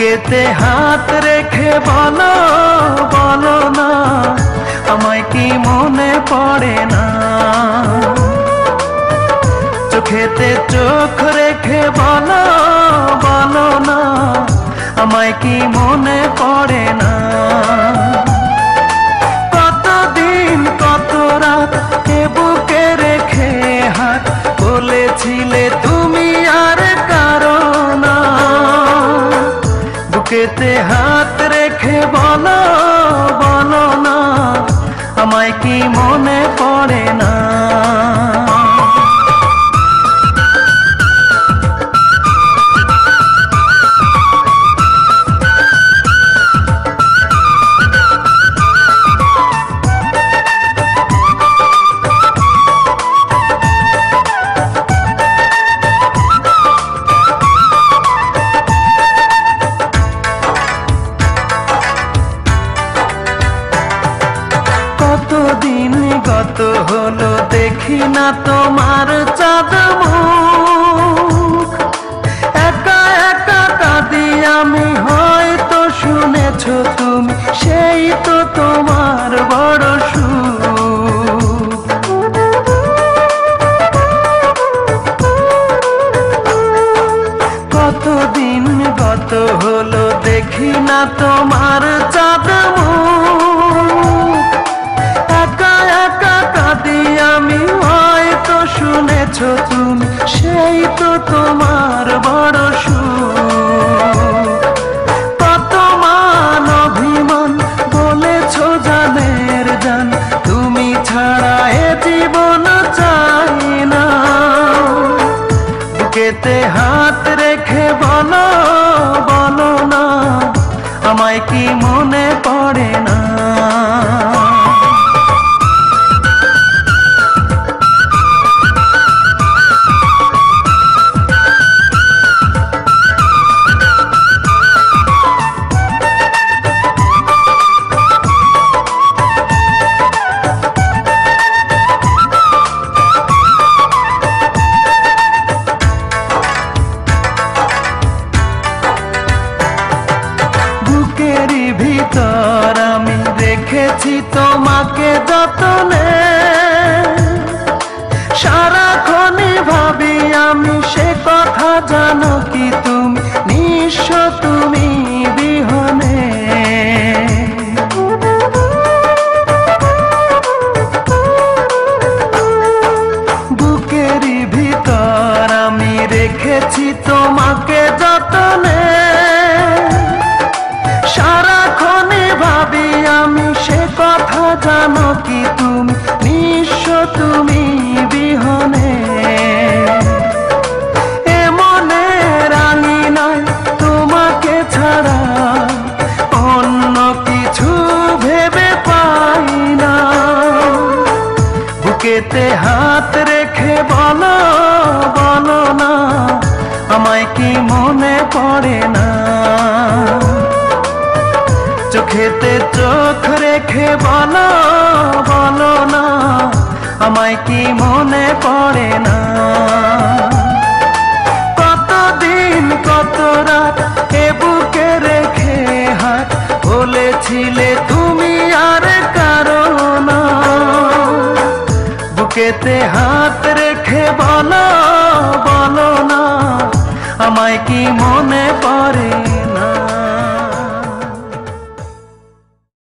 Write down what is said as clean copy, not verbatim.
বুকেতে হাত রেখে বলো বলো না আমায় কি মনে পড়ে না। চোখেতে চোখ রেখে বলো বলো না আমায় কি মনে পড়ে না। কতদিন কত রাত এ বুকে রেখে হাত বলেছিলে তুমি আর কারো না। বুকেতে হাত রেখে বলো বলো না আমায় কি মনে পড়ে না। কতদিন গত হলো দেখি না তোমার চাঁদ মুখ। একা একা কাঁদি আমি, হয়তো শুনেছো তুমি, সেই তো তোমার বড় সুখ। কতদিন গত হলো দেখি না তোমার চাঁদ মুখ। একা একা কাঁদি আমি, হয়তো শুনেছো তুমি, সেই তো তোমার বড় সুখ। কত মান অভিমান বলেছো জানের জান, তুমি ছাড়া এ জীবন চাই না। বুকেতে হাত রেখে বলো বলো না আমায় কি মনে পড়ে না। বুকেরই ভিতর আমি রেখেছি তোমাকে যতনে, সারাক্ষণই ভাবি আমি সে কথা, জানো কি তুমি নিঃস্ব তুমি বিহনে। বুকেরই ভিতর আমি রেখেছি তোমাকে যতনে, সারাক্ষণে ভাবি আমি সে কথা, জানো কি তুমি নিঃস্ব তুমি বিহনে। এ মনে রাঙি নাই তোমাকে ছাড়া, অন্য কিছু ভেবে পাই না। বুকেতে হাত রেখে বলো বলো না আমায় কি মনে পড়ে না। চোখেতে চোখ রেখে বলো বলো না আমায় কি মনে পড়ে না। কতদিন কত রাত এ বুকে রেখে হাত বলেছিলে তুমি আর কারো না। বুকেতে হাত রেখে বলো